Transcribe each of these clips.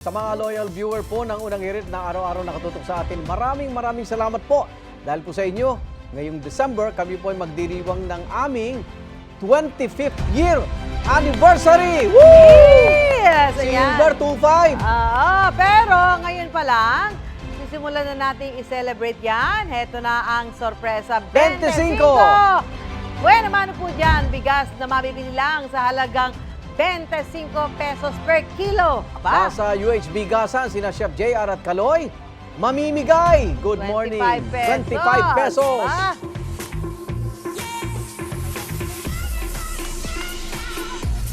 Sa mga loyal viewer po ng Unang Hirit na araw-araw nakatutok sa atin, maraming salamat po. Dahil po sa inyo, ngayong December, kami po ay magdiriwang ng aming 25th year anniversary! Woo! Yes! Silver 25! Pero ngayon pa lang, sisimulan na natin i-celebrate yan. Heto na ang sorpresa, 25! Bueno, mano po dyan, bigas na mabibili lang sa halagang 25 pesos per kilo. Aba, Nasa UHB Gasan, sina Chef JR at Kaloy, mamimigay! Good morning! 25 pesos! Ah,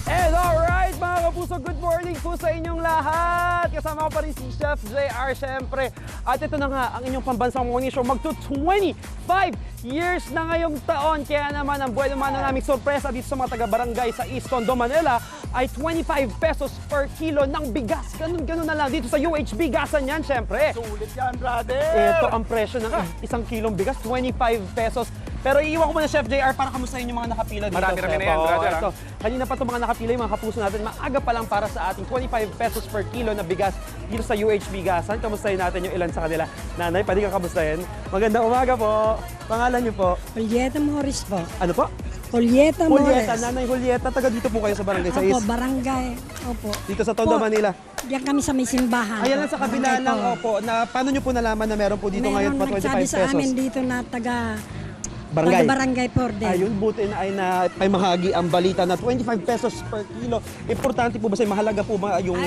And alright mga kapuso, good morning po sa inyong lahat. Kasama ko pa rin si Chef JR syempre. At ito na nga ang inyong pambansang morning show. Magto 25 years na ngayong taon. Kaya naman ang buwan naman na naming sorpresa dito sa mga taga-barangay sa East Tondo, Manila ay 25 pesos per kilo ng bigas. Ganun na lang dito sa UHB Gasan yan syempre. Sulit yan, brother! Ito ang presyo ng isang kilong bigas, 25 pesos. Pero iiwan ko muna Chef JR para kamustahin yung mga nakapila dito. Marami na yan, brother. Ito. Kanina pa itong mga nakapila, yung mga kapuso natin, maaga pa lang para sa ating 25 pesos per kilo na bigas dito sa UHB Gasan. Kamustahin natin yung ilan sa kanila. Nanay, pwede ka kamustahin? Magandang umaga po. Pangalan niyo po? Julieta Morris po. Ano po? Julieta Morris. Julieta, Nanay Julieta. Taga dito po kayo sa barangay sa Opo, East. barangay. Opo. Dito sa Tondo, Po. Manila. Diyan kami sa may simbahan. Ayan lang sa kabila Barangay lang, po. opo. Na, paano niyo po nalaman na meron po dito ngayon pa 25 nagsabi pesos? sa amin dito na Barangay. barangay Porde. Ayun, buti na ay may mahagi ang balita na 25 pesos per kilo. Importante po ba sa'yo, mahalaga po ba yung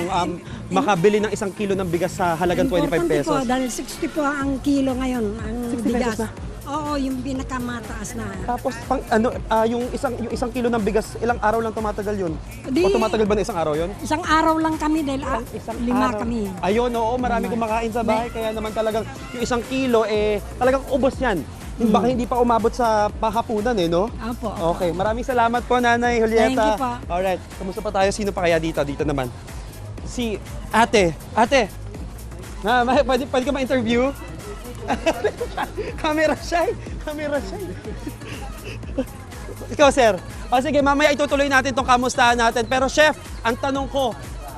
makabili ng isang kilo ng bigas sa halagang 25 Importante pesos? po, dahil 60 po ang kilo ngayon, ang 60 bigas. pesos na? Oo, yung pinakamataas na. Tapos, yung isang kilo ng bigas, ilang araw lang tumatagal yun? Di- O tumatagal ba na isang araw yun? Isang araw lang kami dahil lima Araw. kami. Ayun, oo, marami kumakain sa bahay. Kaya naman talagang yung isang kilo, talagang ubos yan. Baka hindi pa umabot sa pahapunan no? Opo. Okay, maraming salamat po Nanay Julieta. Thank you po. Alright, kamusta pa tayo? Sino pa kaya dito? Dito naman. Si Ate. Ate! Pwede ka ma-interview? Camera shy. Ikaw, sir. O sige, mamaya itutuloy natin tong kamustahan natin. Pero chef, ang tanong ko,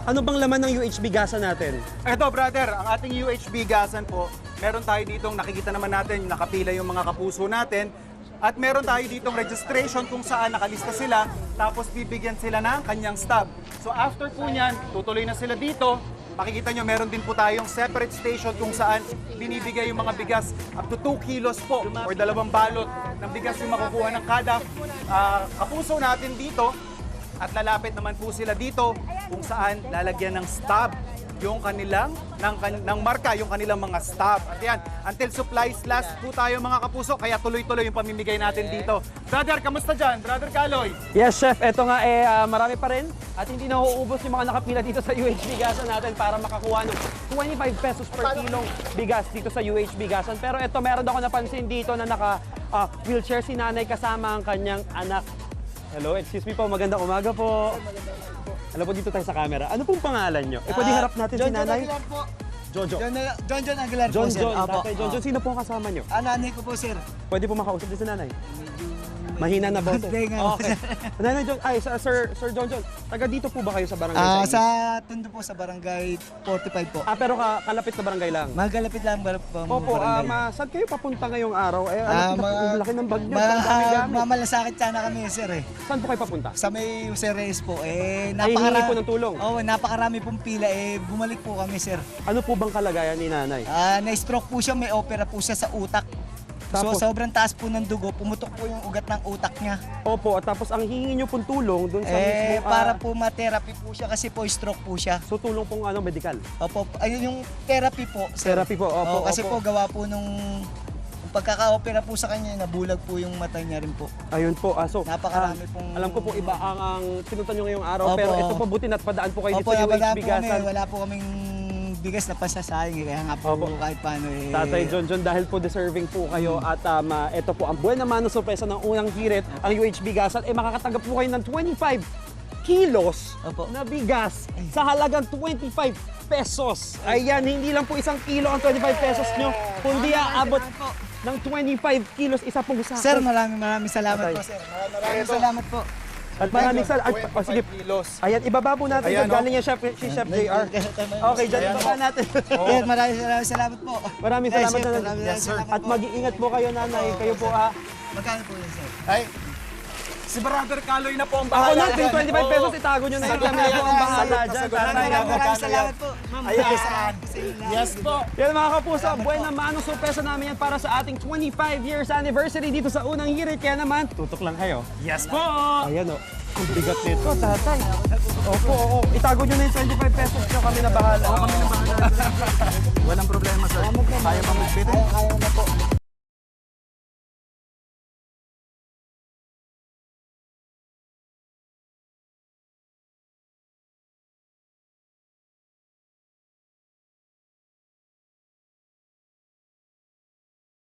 ano bang laman ng UHB Gasan natin? Eto, brother, ang ating UHB Gasan po, meron tayo ditong nakikita naman natin, nakapila yung mga kapuso natin. At meron tayo ditong registration kung saan nakalista sila, tapos bibigyan sila ng kanyang stub. So after po niyan, tutuloy na sila dito. Makikita nyo, meron din po tayong separate station kung saan binibigay yung mga bigas up to 2 kilos po or 2 balot ng bigas yung makukuha ng kada kapuso natin dito. At lalapit naman po sila dito kung saan lalagyan ng stub yung kanilang ng marka, yung kanilang mga stub. At yan, until supplies last po tayo mga kapuso, kaya tuloy-tuloy yung pamimigay natin dito. Brother, kamusta dyan? Brother Kaloy? Yes, chef. Ito nga marami pa rin at hindi na uubos yung mga nakapila dito sa UHB Gasan natin para makakuha ng 25 pesos per kilong bigas dito sa UHB Gasan. Pero ito, meron ako napansin dito na naka-wheelchair si nanay kasama ang kanyang anak. Hello, excuse me po. Magandang umaga po. Alam po, dito tayo sa camera. Ano pong pangalan nyo? Pwede harap natin si nanay? Aguilar po. Jojo. John Aguilar po, John, sir. Apo. Tatay John. Sino po ang kasama nyo? Nanay ko po, sir. Pwede po makausap din si nanay? Mahina na boses. Hindi nga po, Okay. sir. Nanay John, Sir John. Taga dito po ba kayo sa barangay? sa Sa Tondo po, sa barangay 45 po. pero kalapit na barangay lang. Magalapit lang po Opo, barangay. saan kayo papunta ngayong araw? mga- Laki ng bag niyo, dami gamit. Mamalasakit sana kami, sir eh. Saan po kayo papunta? Sa may Jose Reyes po, Ay, hihingi po ng tulong? Oo, napakarami pong pila bumalik po kami, sir. Ano po bang kalagayan ni nanay? Na-stroke po siya, may opera po siya sa utak. Tapos? So sobrang taas po ng dugo, pumutok po yung ugat ng utak niya. Opo, at tapos ang hihingi niyo pong tulong doon sa mismo... Para po ma-therapy po siya kasi po stroke po siya. So tulong pong medical? Opo, ayun yung therapy po. Sir. Therapy po, opo, Kasi opo. po gawa po nung pagkaka-opera po sa kanya, nabulag po yung mata niya rin po. Ayun po, so Napakarami pong- alam ko po iba ang pinunta niyo ngayong araw, Opo. pero ito po buti na't padaan po kayo Opo, dito sa wala UHB po kami, Gasan. wala po kaming bigas na pasasayang, kaya nga po Opo. kahit paano Tatay John, dahil po deserving po kayo at ito po ang buwan naman ng sorpresa ng unang hirit, ang UHB Gasan, makakatanggap po kayo ng 25 kilos Opo. na bigas sa halagang 25 pesos. Ayan, hindi lang po isang kilo ang 25 pesos nyo, kundi aabot ng 25 kilos isa pong sako. Sir, maraming salamat Tatay. po, sir. Maraming salamat po. At maraming salamat. Sige. 25 kilos. Ayan, ibaba po natin. Ayan, Galing yan si Chef JR. Okay, dyan ibaba natin. Ayan, maraming salamat po. Maraming salamat Chef, na. maraming salamat At po. mag-iingat po kayo, nanay. Kayo po, ah. Magkano po yun, sir? Ay, si Brother Kaloy na po ang Ako bahala. na, 25 pesos, itago nyo na yun. Kami na po ang bahala dyan. Maraming salamat po. Ma'am, Ayan. Yes po. Yan mga kapuso, buwan naman ang sorpresa namin yan para sa ating 25 years anniversary dito sa Unang Hirit. Kaya naman, tutok lang kayo. Yes po. Ayan o, ang bigat nito, tatay. Opo, itago nyo na yung 25 pesos nyo, kami na bahala. Walang problema, sir. Kaya ba magbitin? Kaya na po.